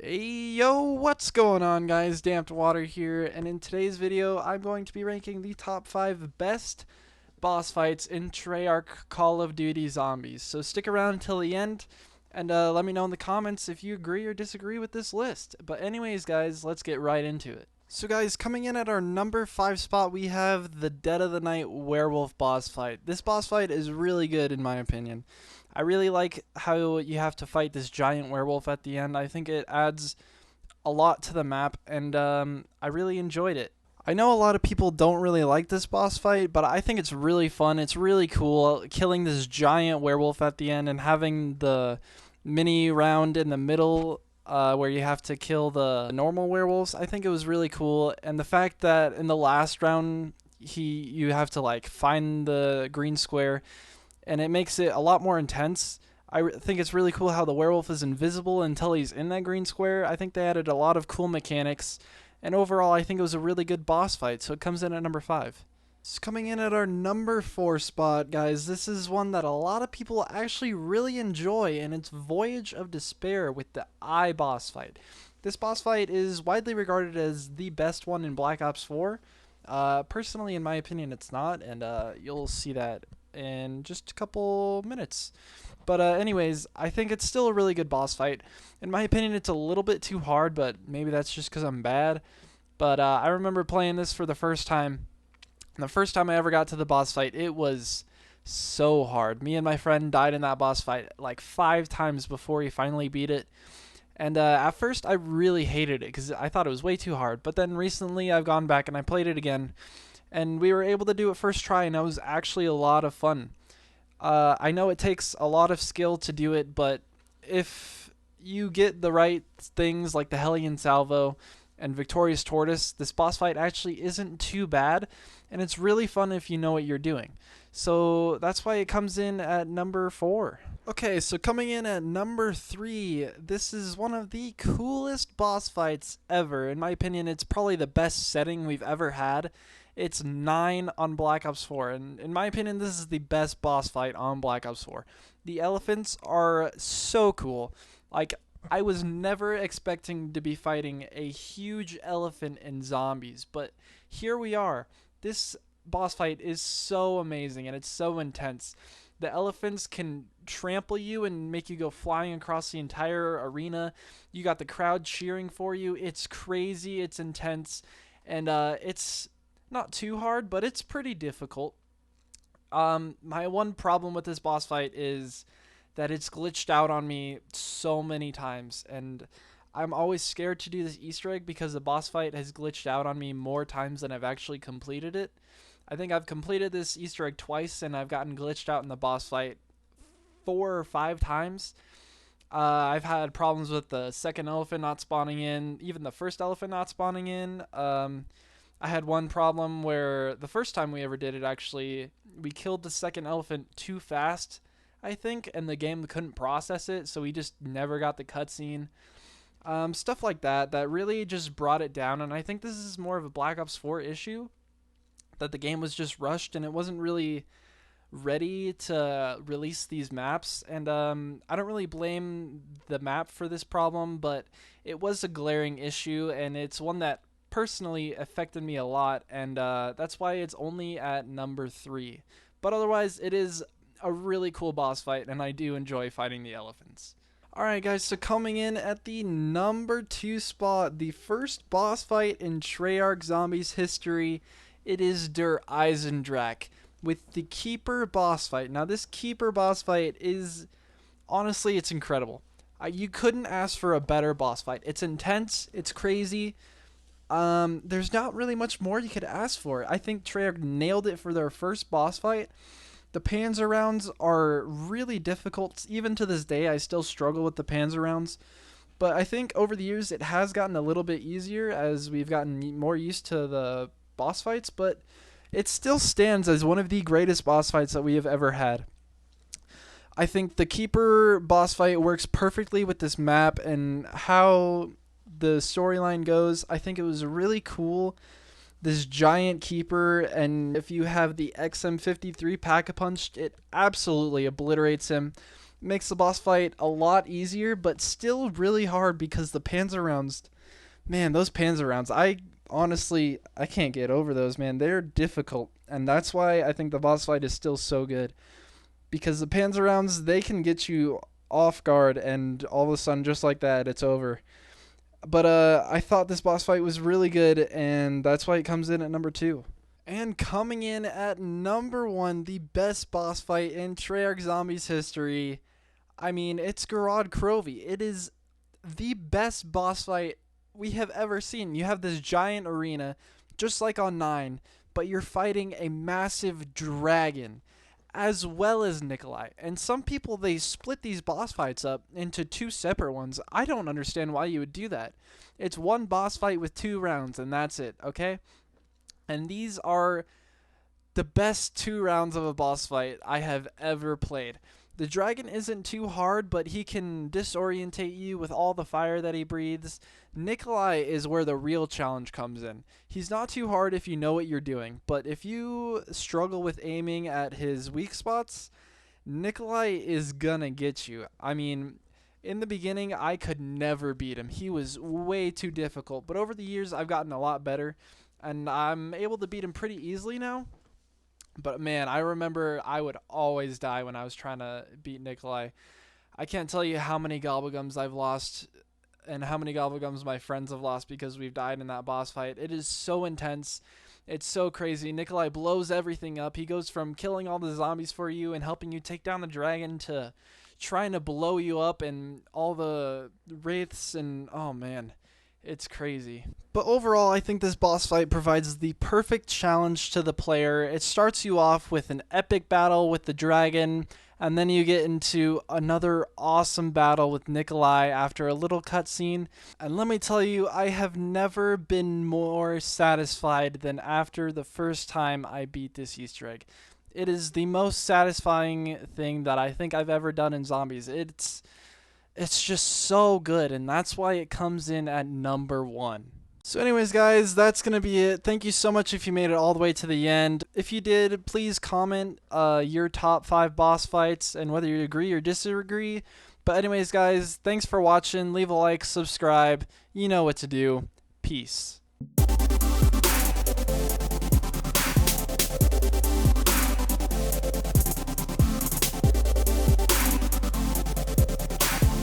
Hey yo, what's going on guys? Damped Water here, and in today's video I'm going to be ranking the top 5 best boss fights in Treyarch Call of Duty Zombies. So stick around until the end and let me know in the comments if you agree or disagree with this list. But anyways guys, let's get right into it. So guys, coming in at our number 5 spot we have the Dead of the Night Werewolf boss fight. This boss fight is really good in my opinion. I really like how you have to fight this giant werewolf at the end. I think it adds a lot to the map, and I really enjoyed it. I know a lot of people don't really like this boss fight, but I think it's really fun. It's really cool killing this giant werewolf at the end and having the mini round in the middle where you have to kill the normal werewolves. I think it was really cool, and the fact that in the last round you have to like find the green square and it makes it a lot more intense. I think it's really cool how the werewolf is invisible until he's in that green square. I think they added a lot of cool mechanics, and overall I think it was a really good boss fight, so it comes in at number 5. So coming in at our number 4 spot, guys, this is one that a lot of people actually really enjoy, and it's Voyage of Despair with the Eye boss fight. This boss fight is widely regarded as the best one in Black Ops 4. Personally, in my opinion, it's not, and you'll see that in just a couple minutes. But anyways, I think it's still a really good boss fight. In my opinion, it's a little bit too hard, but maybe that's just because I'm bad. But I remember playing this for the first time. The first time I ever got to the boss fight, it was so hard. Me and my friend died in that boss fight like 5 times before he finally beat it. And at first, I really hated it because I thought it was way too hard. But then recently, I've gone back and I played it again, and we were able to do it first try, and it was actually a lot of fun. I know it takes a lot of skill to do it, but if you get the right things like the Hellion Salvo and Victorious Tortoise, this boss fight actually isn't too bad, and it's really fun if you know what you're doing. So that's why it comes in at number 4. Okay, so coming in at number 3, this is one of the coolest boss fights ever. In my opinion, it's probably the best setting we've ever had. It's 9 on Black Ops 4, and in my opinion, this is the best boss fight on Black Ops 4. The elephants are so cool. Like, I was never expecting to be fighting a huge elephant in zombies, but here we are. This boss fight is so amazing, and it's so intense. The elephants can trample you and make you go flying across the entire arena. You got the crowd cheering for you. It's crazy, it's intense, and it's not too hard, but it's pretty difficult. My one problem with this boss fight is that it's glitched out on me so many times, and I'm always scared to do this Easter egg because the boss fight has glitched out on me more times than I've actually completed it. I think I've completed this Easter egg twice, and I've gotten glitched out in the boss fight 4 or 5 times. I've had problems with the second elephant not spawning in, even the first elephant not spawning in. I had one problem where the first time we ever did it, actually, we killed the second elephant too fast, I think, and the game couldn't process it, so we just never got the cutscene. Stuff like that really just brought it down, and I think this is more of a Black Ops 4 issue, that the game was just rushed and it wasn't really ready to release these maps. And I don't really blame the map for this problem, but it was a glaring issue, and it's one that personally affected me a lot, and that's why it's only at number 3. But otherwise, it is a really cool boss fight, and I do enjoy fighting the elephants. Alright guys, so coming in at the number 2 spot, the first boss fight in Treyarch Zombies history, it is Der Eisendrache with the Keeper boss fight. Now this Keeper boss fight is, honestly, it's incredible. You couldn't ask for a better boss fight. It's intense, it's crazy. There's not really much more you could ask for. I think Treyarch nailed it for their first boss fight. The Panzer rounds are really difficult. Even to this day, I still struggle with the Panzer rounds. But I think over the years, it has gotten a little bit easier as we've gotten more used to the boss fights. But it still stands as one of the greatest boss fights that we have ever had. I think the Keeper boss fight works perfectly with this map and how the storyline goes. I think it was really cool. This giant Keeper, and if you have the XM53 Pack-a-Punch, it absolutely obliterates him. makes the boss fight a lot easier, but still really hard because the panzer rounds, man, those panzer rounds, I can't get over those, man. They're difficult, and that's why I think the boss fight is still so good, because the panzer rounds, they can get you off guard, and all of a sudden, just like that, it's over. But I thought this boss fight was really good, and that's why it comes in at number 2. And coming in at number 1, the best boss fight in Treyarch Zombies history, I mean, it's Gorod Krovi. It is the best boss fight we have ever seen. You have this giant arena, just like on 9, but you're fighting a massive dragon, as well as Nikolai. And some people, they split these boss fights up into 2 separate ones. I don't understand why you would do that. It's one boss fight with 2 rounds, and that's it, okay? And these are the best 2 rounds of a boss fight I have ever played. The dragon isn't too hard, but he can disorientate you with all the fire that he breathes. Nikolai is where the real challenge comes in. He's not too hard if you know what you're doing, but if you struggle with aiming at his weak spots, Nikolai is gonna get you. I mean, in the beginning, I could never beat him. He was way too difficult, but over the years, I've gotten a lot better, and I'm able to beat him pretty easily now. But man, I remember I would always die when I was trying to beat Nikolai. I can't tell you how many Gobblegums I've lost and how many Gobblegums my friends have lost because we've died in that boss fight. It is so intense. It's so crazy. Nikolai blows everything up. He goes from killing all the zombies for you and helping you take down the dragon to trying to blow you up and all the wraiths, and oh man, it's crazy. But overall, I think this boss fight provides the perfect challenge to the player. It starts you off with an epic battle with the dragon, and then you get into another awesome battle with Nikolai after a little cutscene. And let me tell you, I have never been more satisfied than after the first time I beat this Easter egg. It is the most satisfying thing that I think I've ever done in zombies. It's just so good, and that's why it comes in at number 1. So anyways, guys, that's going to be it. Thank you so much if you made it all the way to the end. If you did, please comment your top 5 boss fights and whether you agree or disagree. But anyways, guys, thanks for watching. Leave a like, subscribe. You know what to do. Peace.